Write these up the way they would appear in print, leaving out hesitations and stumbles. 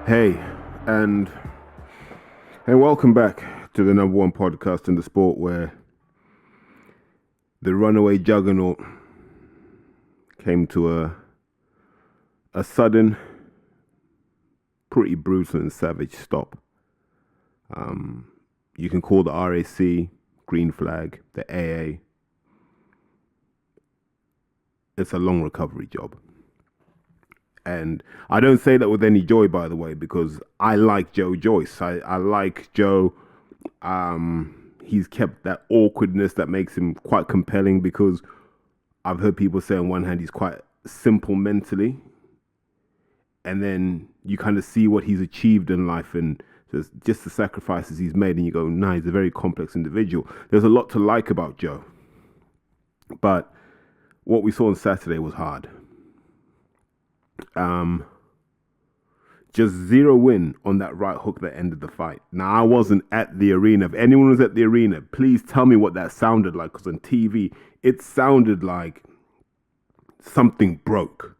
Hey, and and welcome back to the number one podcast in the sport where the runaway juggernaut came to a sudden, pretty brutal and savage stop. You can call the RAC, Green Flag, the AA. It's a long recovery job. And I don't say that with any joy, by the way, because I like Joe Joyce. I like Joe. He's kept that awkwardness that makes him quite compelling because I've heard people say on one hand he's quite simple mentally, and then you kind of see what he's achieved in life and just the sacrifices he's made, and you go, nah, he's a very complex individual. There's a lot to like about Joe, but what we saw on Saturday was hard. Um, just zero win on that right hook that ended the fight. Now, I wasn't at the arena. If anyone was at the arena, please tell me what that sounded like, because on TV, it sounded like something broke.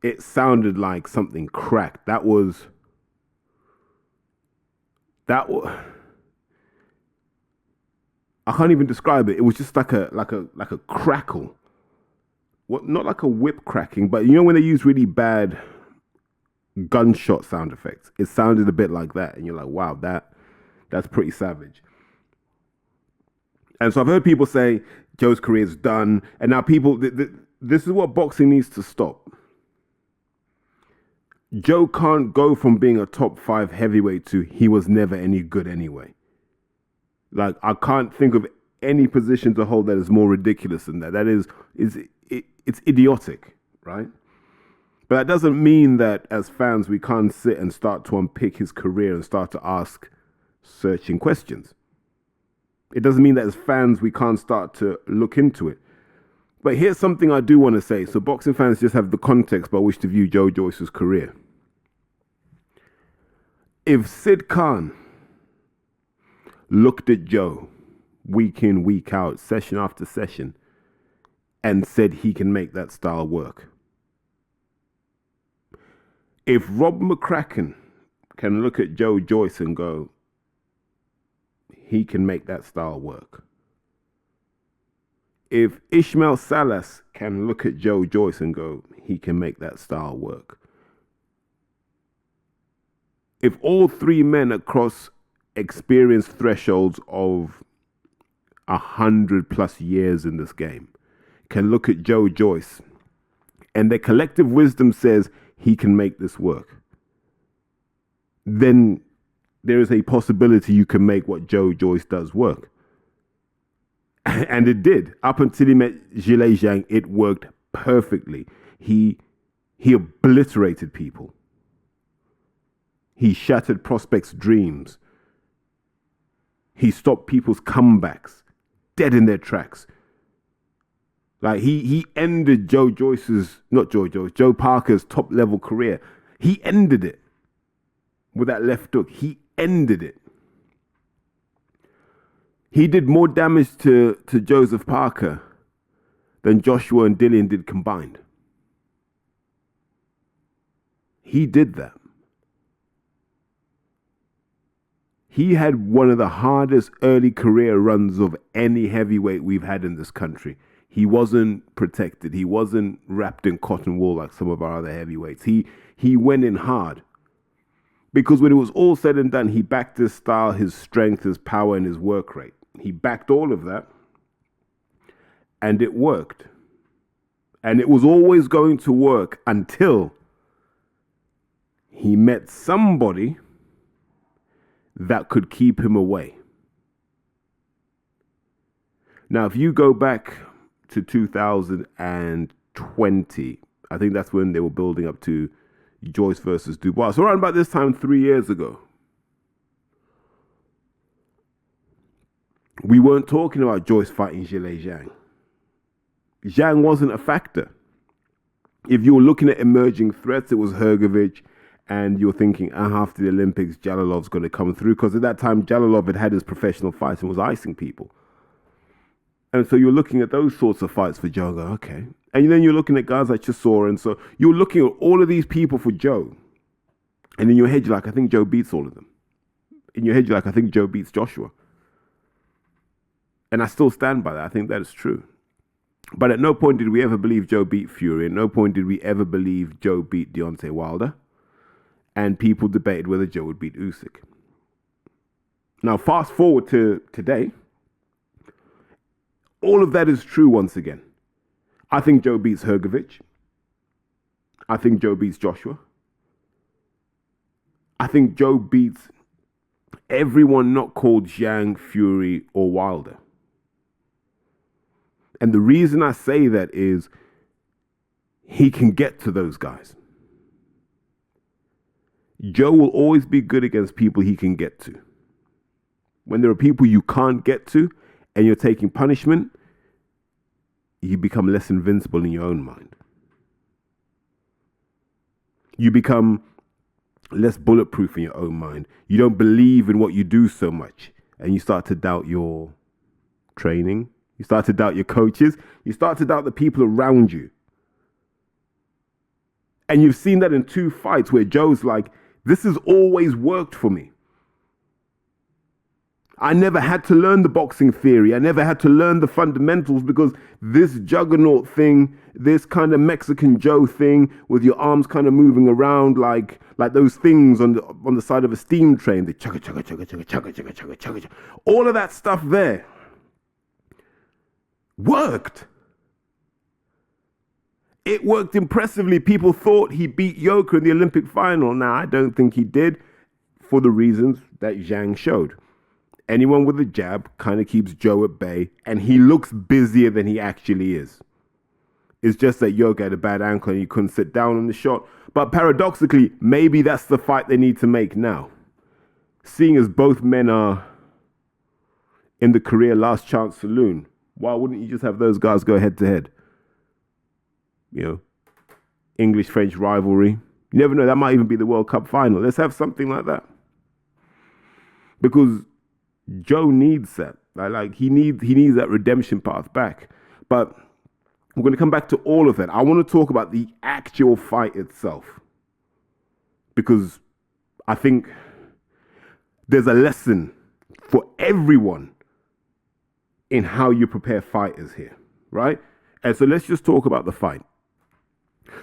It sounded like something cracked. That was I can't even describe it. It was just like a crackle. What, not like a whip cracking, but you know when they use really bad gunshot sound effects. It sounded a bit like that, and you're like, wow, that's pretty savage. And so I've heard people say Joe's career's done, and now this is what boxing needs to stop. Joe can't go from being a top five heavyweight to he was never any good anyway. Like, I can't think of any position to hold that is more ridiculous than that. It's idiotic, right? But that doesn't mean that as fans we can't sit and start to unpick his career and start to ask searching questions. It doesn't mean that as fans we can't start to look into it. But here's something I do want to say. So boxing fans just have the context by which to view Joe Joyce's career. If Sid Khan looked at Joe week in, week out, session after session, and said he can make that style work. If Rob McCracken can look at Joe Joyce and go, he can make that style work. If Ishmael Salas can look at Joe Joyce and go, he can make that style work. If all three men across experience thresholds of 100+ years in this game can look at Joe Joyce and their collective wisdom says he can make this work, then there is a possibility you can make what Joe Joyce does work. And it did. Up until he met Zhilei Zhang, it worked perfectly. He obliterated people. He shattered prospects' dreams. He stopped people's comebacks dead in their tracks. Like he ended Joe Parker's top level career. He ended it with that left hook. He ended it. He did more damage to Joseph Parker than Joshua and Dillian did combined. He did that. He had one of the hardest early career runs of any heavyweight we've had in this country. He wasn't protected. He wasn't wrapped in cotton wool like some of our other heavyweights. He went in hard. Because when it was all said and done, he backed his style, his strength, his power, and his work rate. He backed all of that. And it worked. And it was always going to work until he met somebody that could keep him away. Now, if you go back to 2020, I think that's when they were building up to Joyce versus Dubois. So around about this time 3 years ago, we weren't talking about Joyce fighting Zhilei Zhang. Zhang wasn't a factor. If you were looking at emerging threats, it was Hrgovic, and you're thinking, after the Olympics, Jalalov's going to come through, because at that time, Jalilov had his professional fights and was icing people. And so you're looking at those sorts of fights for Joe, okay. And then you're looking at guys like Chisora, and so you're looking at all of these people for Joe. And in your head, you're like, I think Joe beats all of them. In your head, you're like, I think Joe beats Joshua. And I still stand by that. I think that is true. But at no point did we ever believe Joe beat Fury. At no point did we ever believe Joe beat Deontay Wilder. And people debated whether Joe would beat Usyk. Now, fast forward to today. All of that is true once again. I think Joe beats Hrgovic. I think Joe beats Joshua. I think Joe beats everyone not called Zhang, Fury, or Wilder. And the reason I say that is he can get to those guys. Joe will always be good against people he can get to. When there are people you can't get to and you're taking punishment, you become less invincible in your own mind. You become less bulletproof in your own mind. You don't believe in what you do so much, and you start to doubt your training. You start to doubt your coaches. You start to doubt the people around you. And you've seen that in 2 fights where Joe's like, this has always worked for me. I never had to learn the boxing theory. I never had to learn the fundamentals because this juggernaut thing, this kind of Mexican Joe thing with your arms kind of moving around like those things on the side of a steam train, the chugga chugga chugga chugga chugga chugga chugga chugga chugga, all of that stuff there worked. It worked impressively. People thought he beat Yoka in the Olympic final. Now, I don't think he did for the reasons that Zhang showed. Anyone with a jab kind of keeps Joe at bay, and he looks busier than he actually is. It's just that Yoka had a bad ankle and he couldn't sit down on the shot. But paradoxically, maybe that's the fight they need to make now. Seeing as both men are in the career last chance saloon, why wouldn't you just have those guys go head to head? You know, English-French rivalry. You never know, that might even be the World Cup final. Let's have something like that. Because Joe needs that. Like he needs that redemption path back. But we're going to come back to all of that. I want to talk about the actual fight itself. Because I think there's a lesson for everyone in how you prepare fighters here, right? And so let's just talk about the fight.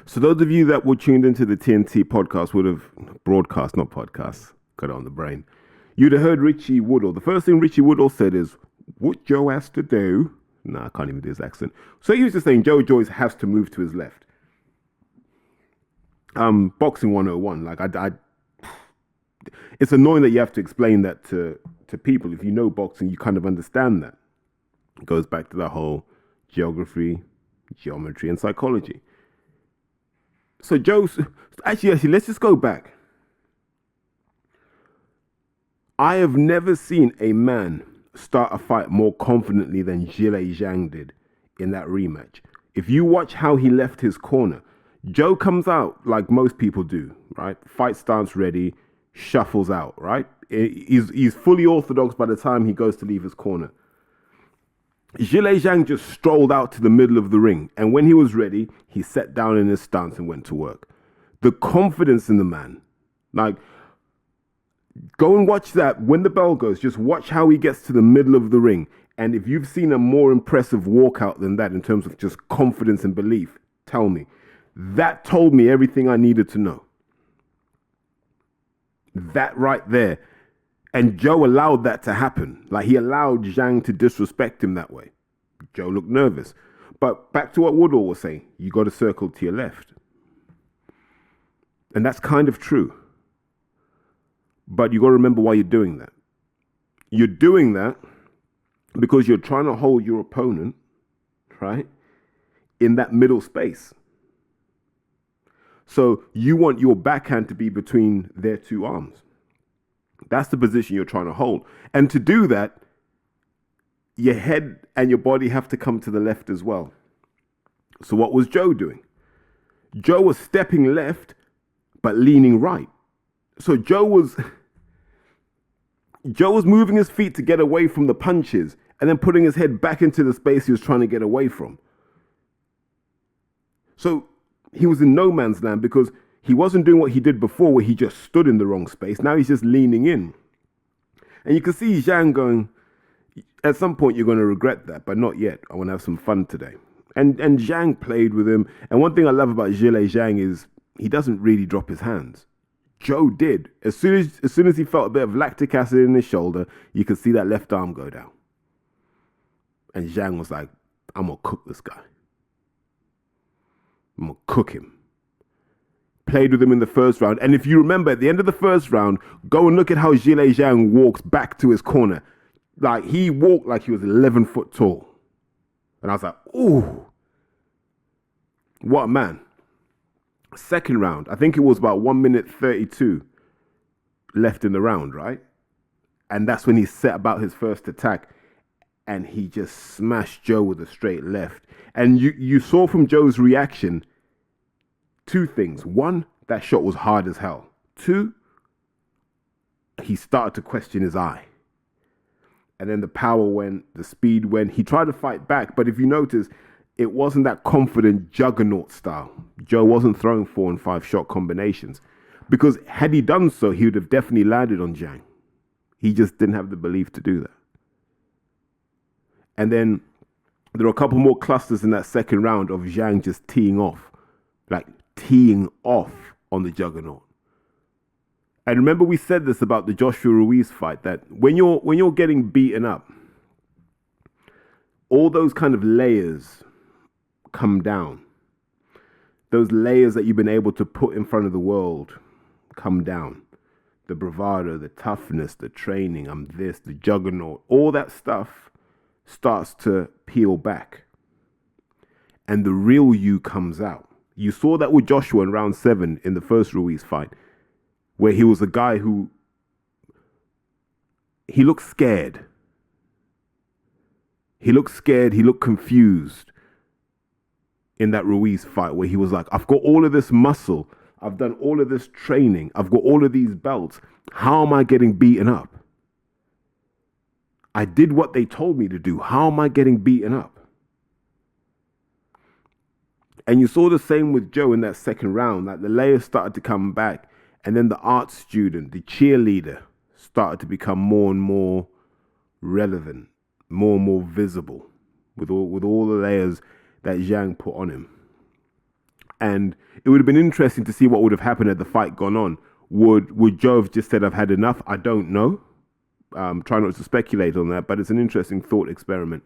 So those of you that were tuned into the TNT podcast would have broadcast, not podcast, got it on the brain. You'd have heard Richie Woodall. The first thing Richie Woodall said is, what Joe has to do... I can't even do his accent. So he was just saying Joe Joyce has to move to his left. Boxing 101. Like, it's annoying that you have to explain that to people. If you know boxing, you kind of understand that. It goes back to the whole geography, geometry, and psychology. So Joe's... Actually, let's just go back. I have never seen a man start a fight more confidently than Zhilei Zhang did in that rematch. If you watch how he left his corner, Joe comes out like most people do, right? Fight stance ready, shuffles out, right? He's fully orthodox by the time he goes to leave his corner. Zhilei Zhang just strolled out to the middle of the ring, and when he was ready, he sat down in his stance and went to work. The confidence in the man, like... Go and watch that. When the bell goes, just watch how he gets to the middle of the ring. And if you've seen a more impressive walkout than that in terms of just confidence and belief, tell me. That told me everything I needed to know. That right there. And Joe allowed that to happen. Like, he allowed Zhang to disrespect him that way. Joe looked nervous. But back to what Woodall was saying, you got to circle to your left. And that's kind of true. But you got to remember why you're doing that. You're doing that because you're trying to hold your opponent, right, in that middle space. So you want your backhand to be between their two arms. That's the position you're trying to hold. And to do that, your head and your body have to come to the left as well. So what was Joe doing? Joe was stepping left, but leaning right. So Joe was moving his feet to get away from the punches and then putting his head back into the space he was trying to get away from. So he was in no man's land because He wasn't doing what he did before, where he just stood in the wrong space. Now he's just leaning in. And you can see Zhang going, at some point you're going to regret that, but not yet. I want to have some fun today. And Zhang played with him. And one thing I love about Zhilei Zhang is he doesn't really drop his hands. Joe did. As soon as he felt a bit of lactic acid in his shoulder, you could see that left arm go down. And Zhang was like, I'm going to cook this guy. I'm going to cook him. Played with him in the first round. And if you remember, at the end of the first round, go and look at how Zhilei Zhang walks back to his corner. Like, he walked like he was 11 foot tall. And I was like, ooh, what a man. Second round, I think it was about 1 minute 32 left in the round, right? And that's when he set about his first attack. And he just smashed Joe with a straight left. And you saw from Joe's reaction two things. One, that shot was hard as hell. Two, he started to question his eye. And then the power went, the speed went. He tried to fight back, but if you notice, it wasn't that confident juggernaut style. Joe wasn't throwing 4 and 5 shot combinations. Because had he done so, he would have definitely landed on Zhang. He just didn't have the belief to do that. And then there were a couple more clusters in that second round of Zhang just teeing off. Like, teeing off on the juggernaut. And remember we said this about the Joshua Ruiz fight, that when you're getting beaten up, all those kind of layers come down. Those layers that you've been able to put in front of the world come down. The bravado, the toughness, the training, the juggernaut, all that stuff starts to peel back. And the real you comes out. You saw that with Joshua in round 7 in the first Ruiz fight, where he was a guy who, he looked scared. He looked scared, he looked confused in that Ruiz fight, where he was like, I've got all of this muscle, I've done all of this training, I've got all of these belts. How am I getting beaten up? I did what they told me to do. How am I getting beaten up? And you saw the same with Joe in that second round. Like, the layers started to come back. And then the art student, the cheerleader, started to become more and more relevant, more and more visible with all the layers that Zhang put on him. And it would have been interesting to see what would have happened had the fight gone on. Would Joe have just said, I've had enough? I don't know. Try not to speculate on that, but it's an interesting thought experiment.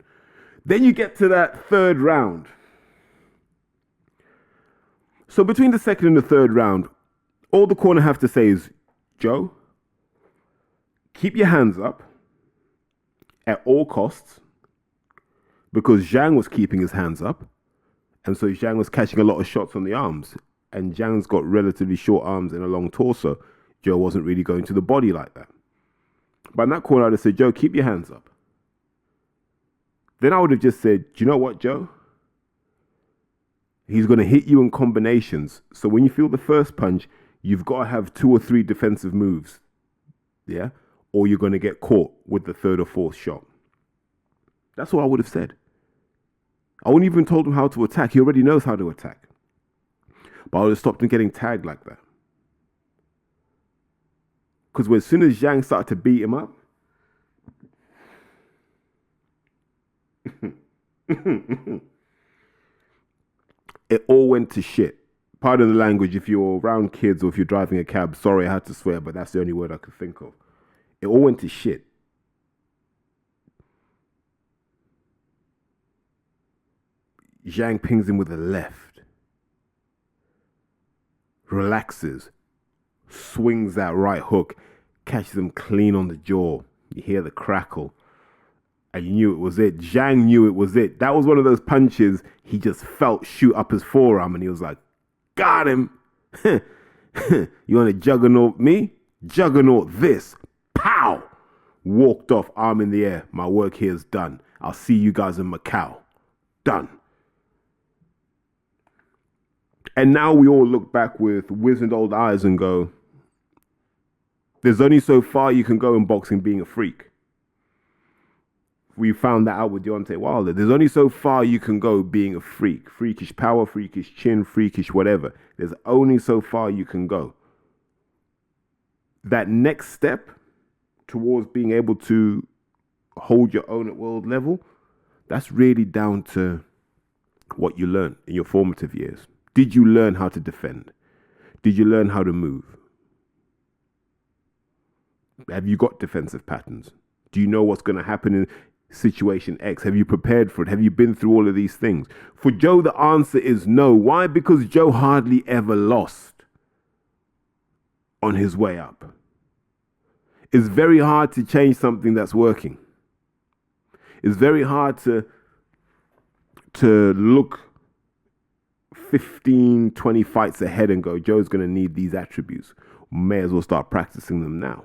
Then you get to that third round. So between the second and the third round, all the corner have to say is, Joe, keep your hands up at all costs, because Zhang was keeping his hands up. And so Zhang was catching a lot of shots on the arms. And Zhang's got relatively short arms and a long torso. Joe wasn't really going to the body like that. But in that corner, I'd have said, Joe, keep your hands up. Then I would have just said, do you know what, Joe? He's going to hit you in combinations. So when you feel the first punch, you've got to have 2 or 3 defensive moves. Yeah? Or you're going to get caught with the third or fourth shot. That's what I would have said. I wouldn't even told him how to attack. He already knows how to attack. But I would have stopped him getting tagged like that. Because as soon as Zhang started to beat him up, it all went to shit. Pardon the language if you're around kids or if you're driving a cab. Sorry, I had to swear, but that's the only word I could think of. It all went to shit. Zhang pings him with a left. Relaxes. Swings that right hook. Catches him clean on the jaw. You hear the crackle. And you knew it was it. Zhang knew it was it. That was one of those punches he just felt shoot up his forearm. And he was like, got him. You want to juggernaut me? Juggernaut this. Pow! Walked off, arm in the air. My work here is done. I'll see you guys in Macau. Done. And now we all look back with wizened old eyes and go, there's only so far you can go in boxing being a freak. we found that out with Deontay Wilder. There's only so far you can go being a freak. Freakish power, freakish chin, freakish whatever. There's only so far you can go. That next step towards being able to hold your own at world level, that's really down to what you learned in your formative years. Did you learn how to defend? Did you learn how to move? Have you got defensive patterns? Do you know what's going to happen in situation X? Have you prepared for it? Have you been through all of these things? For Joe, the answer is no. Why? Because Joe hardly ever lost on his way up. It's very hard to change something that's working. It's very hard to look 15, 20 fights ahead and go, Joe's going to need these attributes. May as well start practicing them now.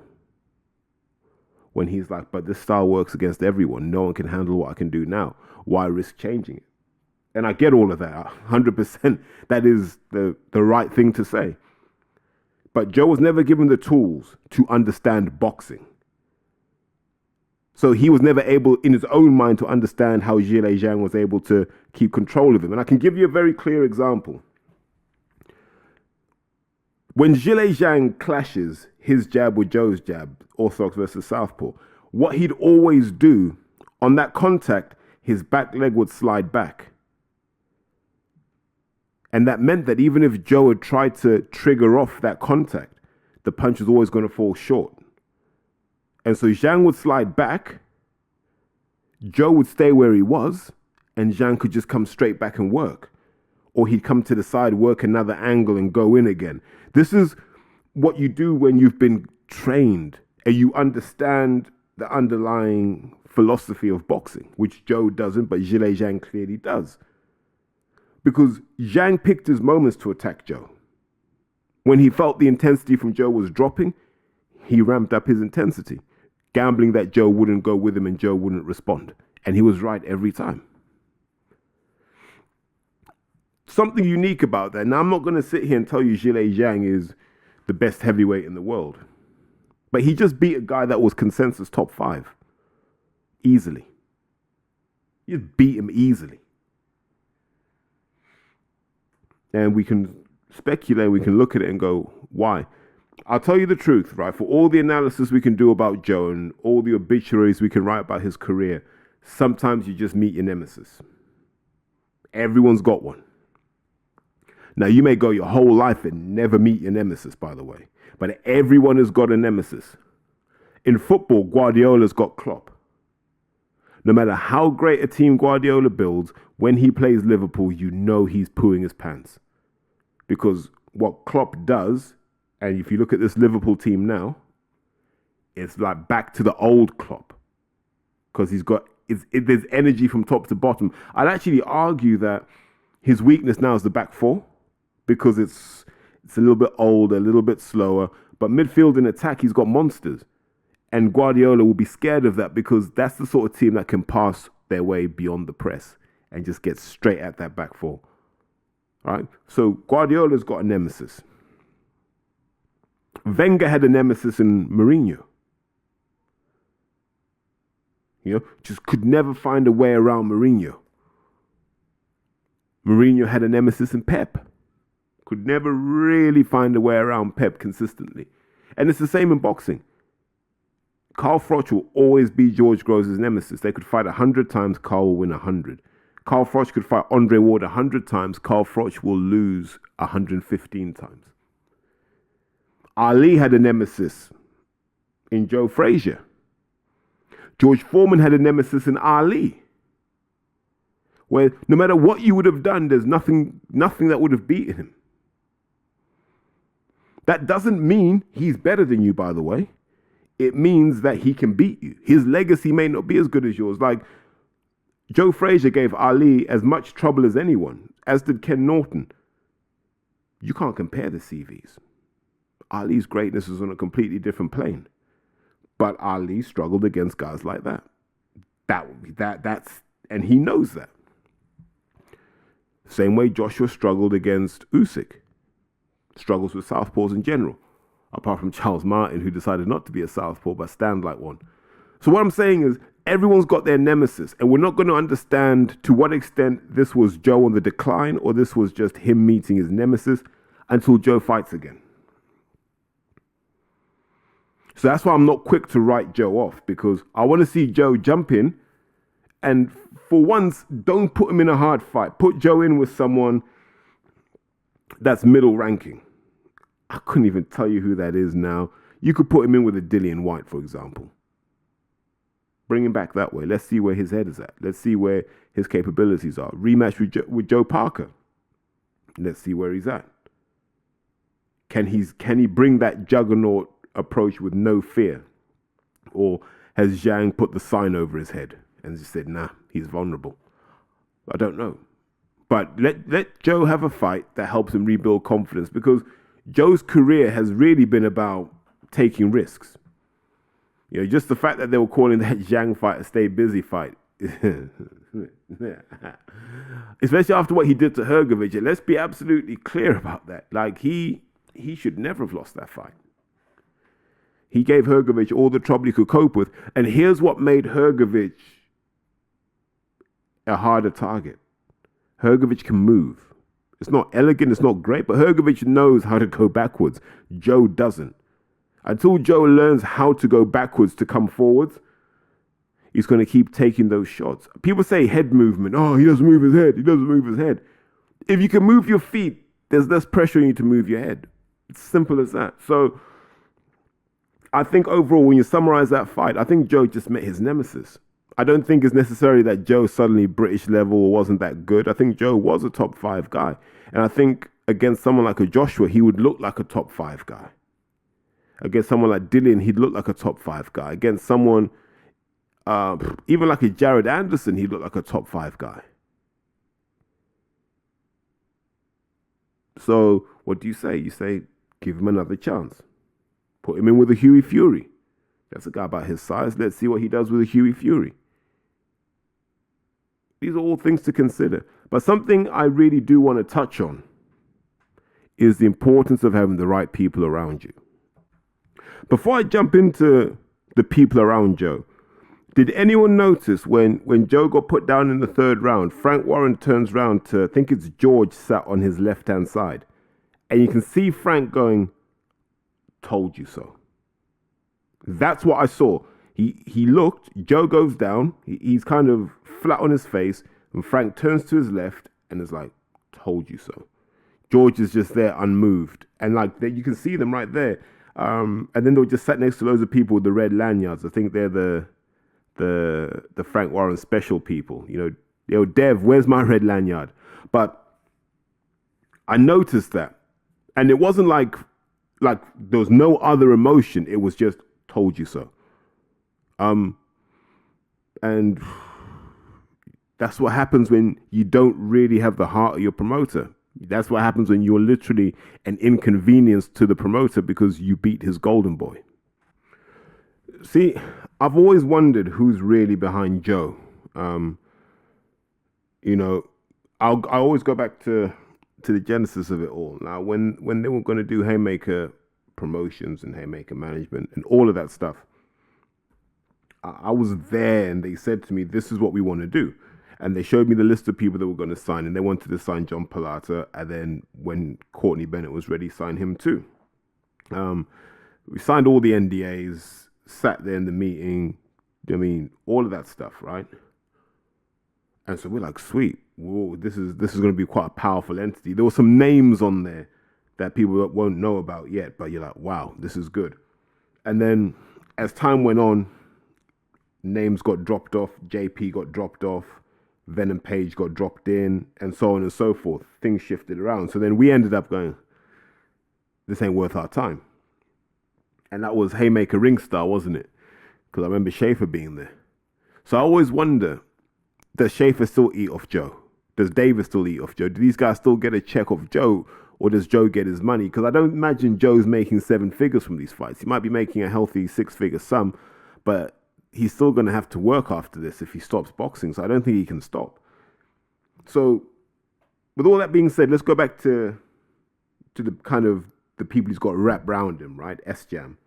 When he's like, but this style works against everyone. No one can handle what I can do now. Why risk changing it? And I get all of that. 100%. That is the right thing to say. But Joe was never given the tools to understand boxing. So he was never able, in his own mind, to understand how Zhilei Zhang was able to keep control of him. And I can give you a very clear example. When Zhilei Zhang clashes his jab with Joe's jab, orthodox versus southpaw, what he'd always do on that contact, his back leg would slide back. And that meant that even if Joe had tried to trigger off that contact, the punch was always going to fall short. And so Zhang would slide back, Joe would stay where he was, and Zhang could just come straight back and work. Or he'd come to the side, work another angle, and go in again. This is what you do when you've been trained and you understand the underlying philosophy of boxing, which Joe doesn't, but Zhilei Zhang clearly does. Because Zhang picked his moments to attack Joe. When he felt the intensity from Joe was dropping, he ramped up his intensity, gambling that Joe wouldn't go with him and Joe wouldn't respond. And he was right every time. Something unique about that. Now, I'm not going to sit here and tell you Zhilei Zhang is the best heavyweight in the world. But he just beat a guy that was consensus top 5. Easily. You just beat him easily. And we can speculate, we can look at it and go, why? I'll tell you the truth, right? For all the analysis we can do about Joe and all the obituaries we can write about his career, sometimes you just meet your nemesis. Everyone's got one. Now, you may go your whole life and never meet your nemesis, by the way. But everyone has got a nemesis. In football, Guardiola's got Klopp. No matter how great a team Guardiola builds, when he plays Liverpool, you know he's pooing his pants. Because what Klopp does, and if you look at this Liverpool team now, it's like back to the old Klopp. Because there's energy from top to bottom. I'd actually argue that his weakness now is the back four. Because it's a little bit older, a little bit slower. But midfield and attack, he's got monsters. And Guardiola will be scared of that because that's the sort of team that can pass their way beyond the press and just get straight at that back four. All right? So Guardiola's got a nemesis. Wenger had a nemesis in Mourinho. Just could never find a way around Mourinho. Mourinho had a nemesis in Pep. Could never really find a way around Pep consistently. And it's the same in boxing. Carl Froch will always be George Groves' nemesis. They could fight 100 times, Carl will win 100. Carl Froch could fight Andre Ward 100 times, Carl Froch will lose 115 times. Ali had a nemesis in Joe Frazier. George Foreman had a nemesis in Ali. Where no matter what you would have done, there's nothing that would have beaten him. That doesn't mean he's better than you, by the way. It means that he can beat you. His legacy may not be as good as yours. Like, Joe Frazier gave Ali as much trouble as anyone, as did Ken Norton. You can't compare the CVs. Ali's greatness is on a completely different plane. But Ali struggled against guys like that. And he knows that. Same way Joshua struggled against Usyk. Struggles with southpaws in general. Apart from Charles Martin, who decided not to be a southpaw, but stand like one. So what I'm saying is, Everyone's got their nemesis, and we're not going to understand to what extent this was Joe on the decline or this was just him meeting his nemesis until Joe fights again. So that's why I'm not quick to write Joe off, because I want to see Joe jump in, and for once, don't put him in a hard fight. Put Joe in with someone that's middle ranking. I couldn't even tell you who that is now. You could put him in with a Dillian White, for example. Bring him back that way. Let's see where his head is at. Let's see where his capabilities are. Rematch with Joe Parker. Let's see where he's at. Can he bring that juggernaut approach with no fear? Or has Zhang put the sign over his head and just said, nah, he's vulnerable? I don't know. But let Joe have a fight that helps him rebuild confidence, because Joe's career has really been about taking risks. You know, just the fact that they were calling that Zhang fight a stay busy fight. Especially after what he did to Hrgovic. And let's be absolutely clear about that. Like, he should never have lost that fight. He gave Hrgovic all the trouble he could cope with. And here's what made Hrgovic a harder target. Hrgovic can move. It's not elegant, it's not great, but Hrgovic knows how to go backwards. Joe doesn't. Until Joe learns how to go backwards to come forwards, he's going to keep taking those shots. People say head movement. Oh, he doesn't move his head. He doesn't move his head. If you can move your feet, there's less pressure on you to move your head. It's simple as that. So I think overall, when you summarize that fight, I think Joe just met his nemesis. I don't think it's necessarily that Joe suddenly British level or wasn't that good. I think Joe was a top 5 guy. And I think against someone like a Joshua, he would look like a top 5 guy. Against someone like Dillian, he'd look like a top 5 guy. Against someone, even like a Jared Anderson, he'd look like a top 5 guy. So what do you say? You say, give him another chance. Put him in with a Hughie Fury. That's a guy about his size. Let's see what he does with a Hughie Fury. These are all things to consider. But something I really do want to touch on is the importance of having the right people around you. Before I jump into the people around Joe, did anyone notice when Joe got put down in the 3rd round, Frank Warren turns around to, I think it's George sat on his left-hand side. And you can see Frank going, told you so. That's what I saw. He looked, Joe goes down, he's kind of flat on his face, and Frank turns to his left and is like, told you so. George is just there unmoved. And like you can see them right there. And then they were just sat next to loads of people with the red lanyards. I think they're the Frank Warren special people. You know, yo, Dev, where's my red lanyard? But I noticed that. And it wasn't like there was no other emotion. It was just told you so. And that's what happens when you don't really have the heart of your promoter. That's what happens when you're literally an inconvenience to the promoter because you beat his golden boy. See, I've always wondered who's really behind Joe. You know, I always go back to the genesis of it all. Now, when they were going to do Haymaker promotions and Haymaker management and all of that stuff, I was there and they said to me, this is what we want to do. And they showed me the list of people that were going to sign, and they wanted to sign John Pilata. And then when Courtney Bennett was ready, sign him too. We signed all the NDAs, sat there in the meeting. I mean, all of that stuff, right? And so we're like, sweet. Whoa, this is going to be quite a powerful entity. There were some names on there that people won't know about yet, but you're like, wow, this is good. And then as time went on, names got dropped off. JP got dropped off. Venom Page got dropped in, and so on and so forth. Things shifted around. So then we ended up going, this ain't worth our time. And that was Haymaker Ringstar, wasn't it? Because I remember Schaefer being there. So I always wonder, does Schaefer still eat off Joe? Does Davis still eat off Joe? Do these guys still get a check off Joe, or does Joe get his money? Because I don't imagine Joe's making 7 figures from these fights. He might be making a healthy 6-figure sum, but he's still going to have to work after this if he stops boxing. So I don't think he can stop. So with all that being said, let's go back to the kind of the people he's got wrapped around him, right? S-Jam.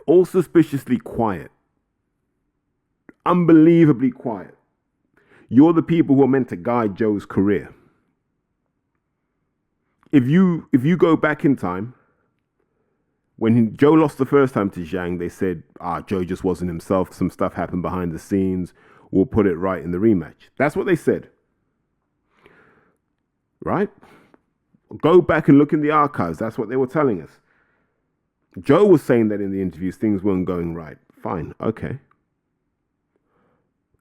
All suspiciously quiet. Unbelievably quiet. You're the people who are meant to guide Joe's career. If you go back in time, when Joe lost the first time to Zhang, they said, Joe just wasn't himself. Some stuff happened behind the scenes. We'll put it right in the rematch. That's what they said. Right? Go back and look in the archives. That's what they were telling us. Joe was saying that in the interviews, things weren't going right. Fine. Okay.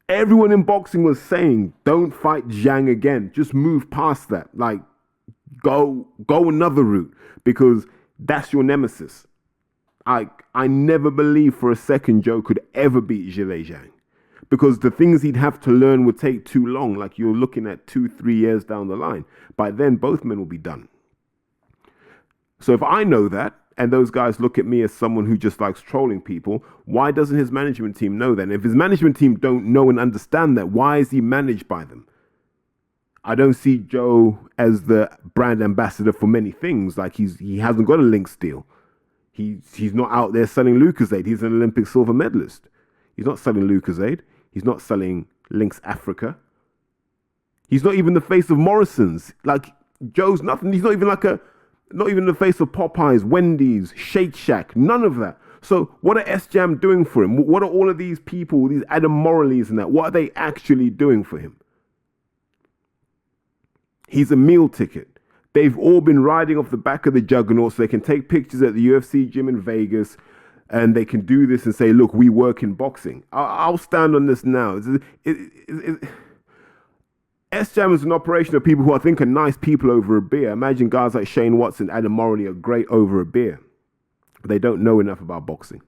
Everyone in boxing was saying, don't fight Zhang again. Just move past that. Like, go another route, because that's your nemesis. I never believed for a second Joe could ever beat Zhilei Zhang, because the things he'd have to learn would take too long. Like, you're looking at 2-3 years down the line. By then, both men will be done. So if I know that, and those guys look at me as someone who just likes trolling people, why doesn't his management team know that? And if his management team don't know and understand that, why is he managed by them? I don't see Joe as the brand ambassador for many things. Like, he hasn't got a Lynx deal. He's not out there selling Lucozade. He's an Olympic silver medalist. He's not selling Lucozade. He's not selling Lynx Africa. He's not even the face of Morrison's. Like, Joe's nothing. He's not even the face of Popeyes, Wendy's, Shake Shack. None of that. So what are S-Jam doing for him? What are all of these people, these Adam Morleys and that? What are they actually doing for him? He's a meal ticket. They've all been riding off the back of the juggernaut so they can take pictures at the UFC gym in Vegas, and they can do this and say, look, we work in boxing. I'll stand on this now. S-Jam is an operation of people who I think are nice people over a beer. Imagine guys like Shane Watson, Adam Morley are great over a beer. They don't know enough about boxing.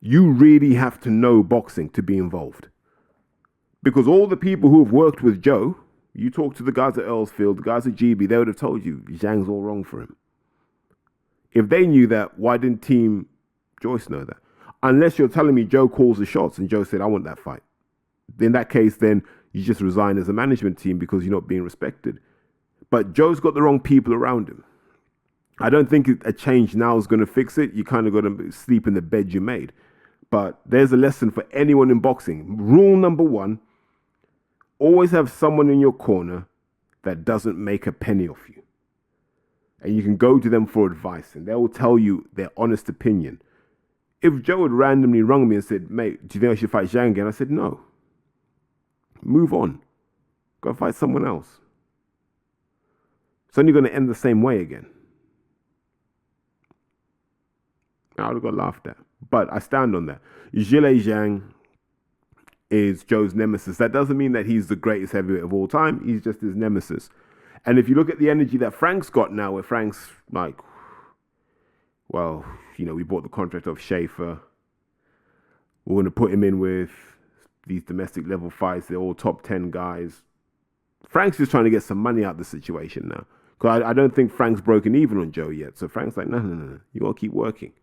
You really have to know boxing to be involved. Because all the people who have worked with Joe, you talk to the guys at Earlsfield, the guys at GB, they would have told you Zhang's all wrong for him. If they knew that, why didn't Team Joyce know that? Unless you're telling me Joe calls the shots and Joe said, I want that fight. In that case, then you just resign as a management team because you're not being respected. But Joe's got the wrong people around him. I don't think a change now is going to fix it. You kind of got to sleep in the bed you made. But there's a lesson for anyone in boxing. Rule number 1, always have someone in your corner that doesn't make a penny off you. And you can go to them for advice, and they will tell you their honest opinion. If Joe had randomly rung me and said, mate, do you think I should fight Zhang again? I said, no. Move on. Go fight someone else. It's only going to end the same way again. I would have got laughed at. But I stand on that. Zhilei Zhang is Joe's nemesis. That doesn't mean that he's the greatest heavyweight of all time. He's just his nemesis. And if you look at the energy that Frank's got now, where Frank's like, well, we bought the contract of Schaefer. We're going to put him in with these domestic level fights. They're all top 10 guys. Frank's just trying to get some money out of the situation now. Because I don't think Frank's broken even on Joe yet. So Frank's like, no. You got to keep working.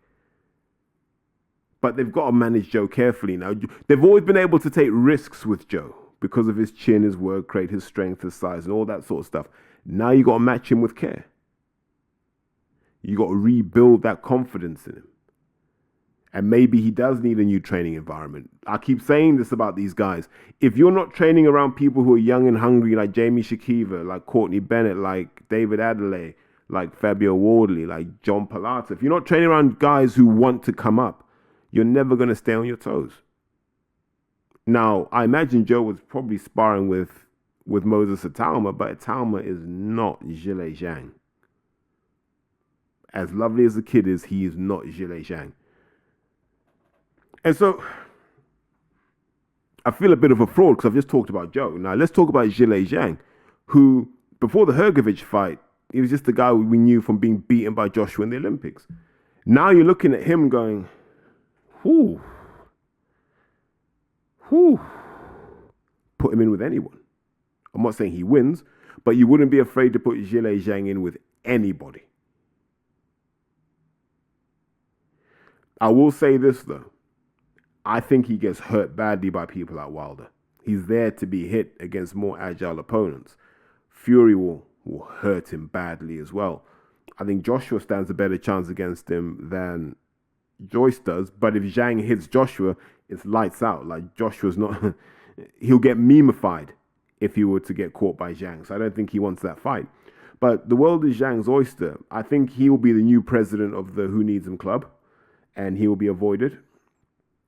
But they've got to manage Joe carefully now. They've always been able to take risks with Joe because of his chin, his work rate, his strength, his size, and all that sort of stuff. Now you got to match him with care. You got to rebuild that confidence in him. And maybe he does need a new training environment. I keep saying this about these guys. If you're not training around people who are young and hungry, like Jamie Shakiva, like Courtney Bennett, like David Adelaide, like Fabio Wardley, like John Palata, if you're not training around guys who want to come up, you're never going to stay on your toes. Now, I imagine Joe was probably sparring with Moses Atalma, but Atalma is not Zhilei Zhang. As lovely as the kid is, he is not Zhilei Zhang. And so, I feel a bit of a fraud because I've just talked about Joe. Now, let's talk about Zhilei Zhang, who, before the Hrgovic fight, he was just the guy we knew from being beaten by Joshua in the Olympics. Now you're looking at him going, whew. Put him in with anyone. I'm not saying he wins, but you wouldn't be afraid to put Zhilei Zhang in with anybody. I will say this, though. I think he gets hurt badly by people like Wilder. He's there to be hit against more agile opponents. Fury will hurt him badly as well. I think Joshua stands a better chance against him than Joyce does. But if Zhang hits Joshua, it's lights out. Like Joshua's not, he'll get memeified if he were to get caught by Zhang. So I don't think he wants that fight. But the world is Zhang's oyster. I think he will be the new president of the Who Needs Him Club, and he will be avoided.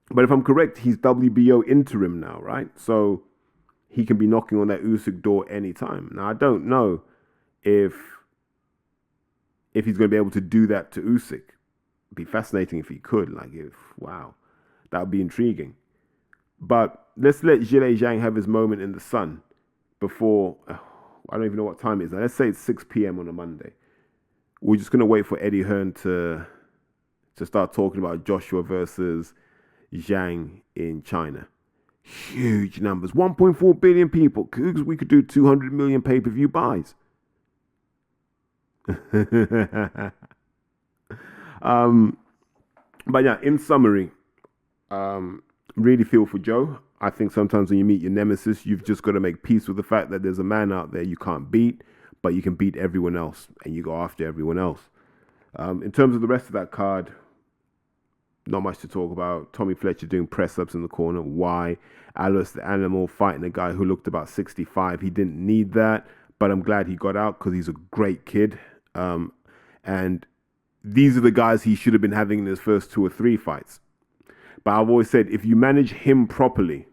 But if I'm correct, he's WBO interim now, right? So he can be knocking on that Usyk door anytime. Now, I don't know if he's going to be able to do that to Usyk. It'd be fascinating if he could. Wow, that would be intriguing. But let's let Zhilei Zhang have his moment in the sun before, I don't even know what time it is now. Let's say it's 6 p.m. on a Monday. We're just going to wait for Eddie Hearn to start talking about Joshua versus Zhang in China. Huge numbers. 1.4 billion people. We could do 200 million pay-per-view buys. But yeah, in summary, really feel for Joe. I think sometimes when you meet your nemesis, you've just got to make peace with the fact that there's a man out there you can't beat, but you can beat everyone else, and you go after everyone else. In terms of the rest of that card, not much to talk about. Tommy Fletcher doing press-ups in the corner. Why? Alice the Animal fighting a guy who looked about 65. He didn't need that, but I'm glad he got out because he's a great kid. And these are the guys he should have been having in his first 2 or 3 fights. But I've always said, if you manage him properly,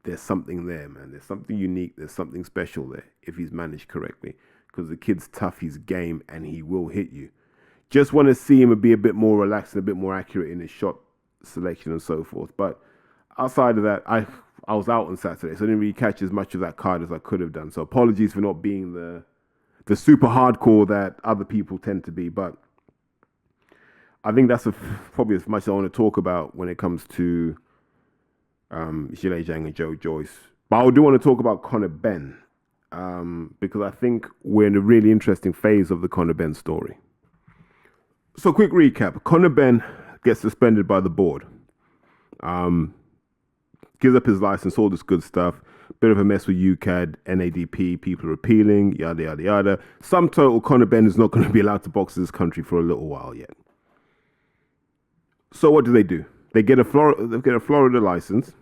there's something there, man. There's something unique. There's something special there if he's managed correctly. Because the kid's tough, he's game, and he will hit you. Just want to see him be a bit more relaxed and a bit more accurate in his shot selection and so forth. But outside of that, I was out on Saturday, so I didn't really catch as much of that card as I could have done. So apologies for not being the super hardcore that other people tend to be. But I think that's probably as much as I want to talk about when it comes to Zhilei Zhang and Joe Joyce. But I do want to talk about Conor Benn because I think we're in a really interesting phase of the Conor Benn story. So quick recap. Conor Benn gets suspended by the board. Gives up his license, all this good stuff. Bit of a mess with UKAD, NADP, people are appealing, yada, yada, yada. Sum total, Conor Benn is not going to be allowed to box in this country for a little while yet. So what do? They get a Florida license,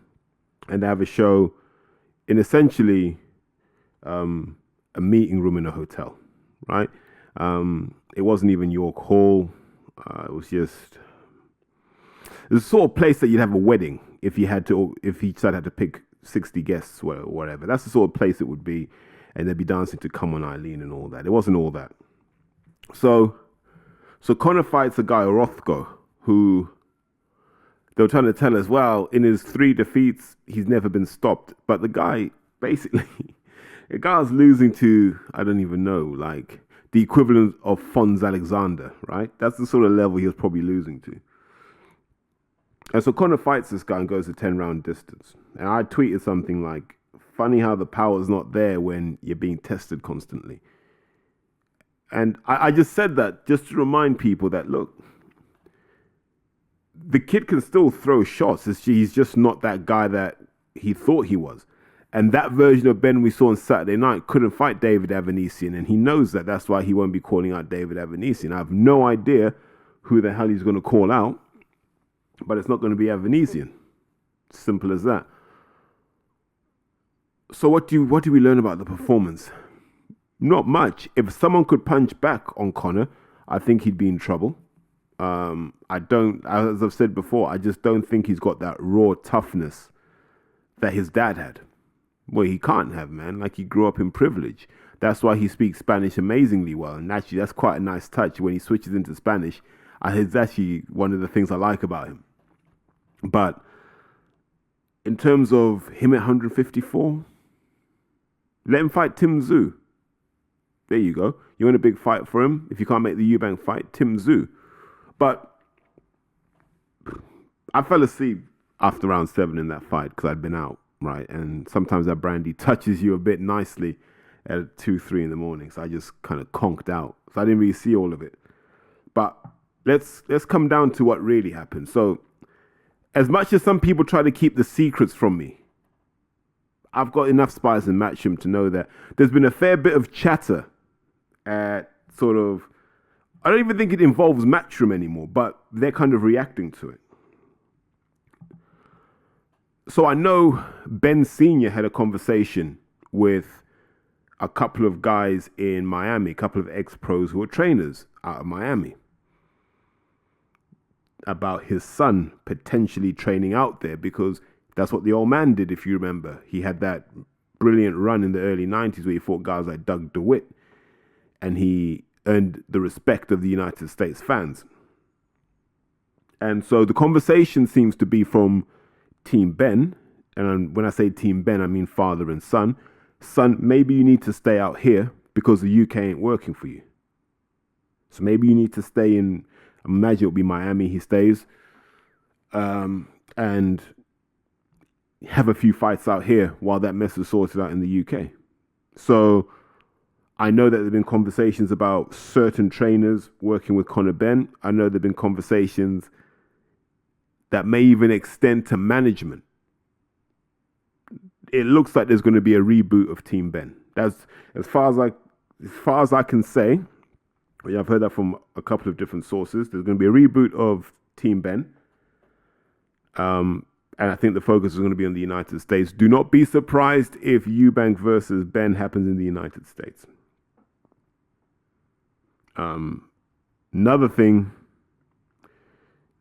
and they have a show in essentially a meeting room in a hotel, right? It wasn't even York Hall. It was just the sort of place that you'd have a wedding if each side had to pick 60 guests or whatever. That's the sort of place it would be, and they'd be dancing to Come On Eileen and all that. It wasn't all that. So Conor fights a guy, Rothko, who they were trying to tell us, well, in his 3 defeats, he's never been stopped. But the guy, basically, the guy was losing to, I don't even know, like the equivalent of Fonz Alexander, right? That's the sort of level he was probably losing to. And so Conor fights this guy and goes a 10-round distance. And I tweeted something like, funny how the power's not there when you're being tested constantly. And I just said that just to remind people that, look, the kid can still throw shots. He's just not that guy that he thought he was. And that version of Ben we saw on Saturday night couldn't fight David Avanesian, and he knows that. That's why he won't be calling out David Avanesian. I have no idea who the hell he's going to call out, but it's not going to be Avanesian. Simple as that. So what do we learn about the performance? Not much. If someone could punch back on Conor, I think he'd be in trouble. As I've said before, I just don't think he's got that raw toughness that his dad had. Well, he can't have, man. Like, he grew up in privilege. That's why he speaks Spanish amazingly well. And actually, that's quite a nice touch when he switches into Spanish. It's actually one of the things I like about him. But in terms of him at 154, let him fight Tim Tszyu. There you go. You want a big fight for him? If you can't make the Eubank fight, Tim Tszyu. But I fell asleep after round 7 in that fight because I'd been out. Right, and sometimes that brandy touches you a bit nicely at 2, 3 in the morning. So I just kind of conked out. So I didn't really see all of it. But let's come down to what really happened. So as much as some people try to keep the secrets from me, I've got enough spies in Matchroom to know that there's been a fair bit of chatter at sort of I don't even think it involves Matchroom anymore, but they're kind of reacting to it. So I know Ben Sr. had a conversation with a couple of guys in Miami, a couple of ex-pros who are trainers out of Miami, about his son potentially training out there, because that's what the old man did, if you remember. He had that brilliant run in the early 90s where he fought guys like Doug DeWitt, and he earned the respect of the United States fans. And so the conversation seems to be from Team Ben, and when I say Team Ben, I mean father and son. Son, maybe you need to stay out here because the UK ain't working for you. So maybe you need to stay in, imagine it'll be Miami he stays, and have a few fights out here while that mess is sorted out in the UK. So I know that there have been conversations about certain trainers working with Conor Benn. I know there have been conversations that may even extend to management. It looks like there's going to be a reboot of Team Ben. That's as far as I can say. I've heard that from a couple of different sources. There's going to be a reboot of Team Ben. And I think the focus is going to be on the United States. Do not be surprised if Eubank versus Ben happens in the United States. Another thing,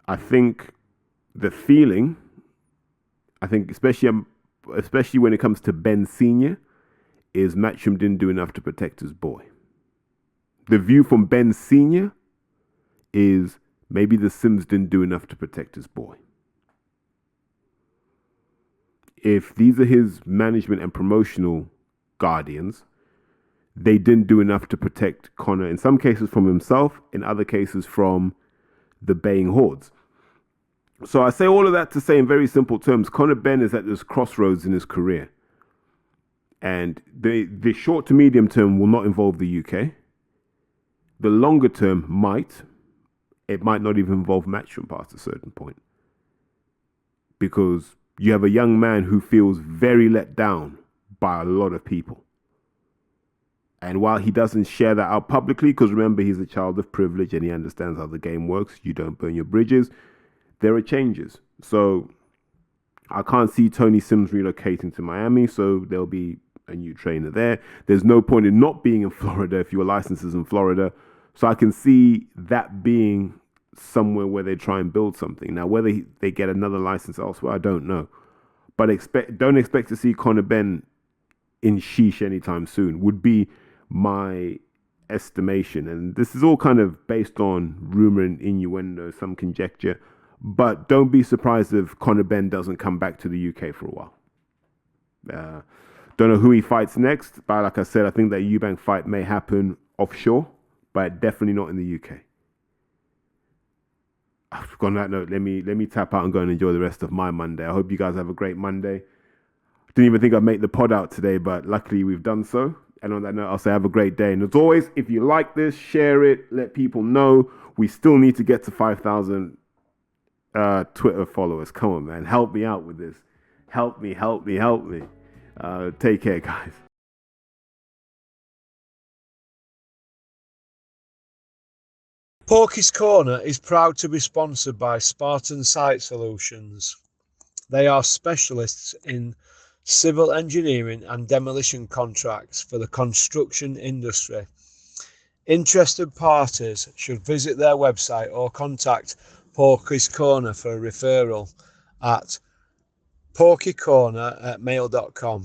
I think the feeling, especially when it comes to Ben Sr., is Matchroom didn't do enough to protect his boy. The view from Ben Sr. is maybe the Sims didn't do enough to protect his boy. If these are his management and promotional guardians, they didn't do enough to protect Conor, in some cases from himself, in other cases from the baying hordes. So I say all of that to say in very simple terms, Conor Benn is at this crossroads in his career. And the short to medium term will not involve the UK. The longer term might. It might not even involve Matchroom past a certain point. Because you have a young man who feels very let down by a lot of people. And while he doesn't share that out publicly, because remember, he's a child of privilege and he understands how the game works, you don't burn your bridges, there are changes. So I can't see Tony Sims relocating to Miami, so there'll be a new trainer there. There's no point in not being in Florida if your license is in Florida. So I can see that being somewhere where they try and build something. Now, whether they get another license elsewhere, I don't know. But don't expect to see Conor Benn in Sheesh anytime soon, would be my estimation. And this is all kind of based on rumor and innuendo, some conjecture. But don't be surprised if Conor Benn doesn't come back to the UK for a while. Don't know who he fights next, but like I said, I think that Eubank fight may happen offshore, but definitely not in the UK. On that note, let me tap out and go and enjoy the rest of my Monday. I hope you guys have a great Monday. Didn't even think I'd make the pod out today, but luckily we've done so. And on that note, I'll say have a great day. And as always, if you like this, share it, let people know. We still need to get to 5,000 Twitter followers. Come on, man. Help me out with this. Help me. Take care, guys. Porky's Corner is proud to be sponsored by Spartan Site Solutions. They are specialists in civil engineering and demolition contracts for the construction industry. Interested parties should visit their website or contact Porky's Corner for a referral at porkycorner@mail.com.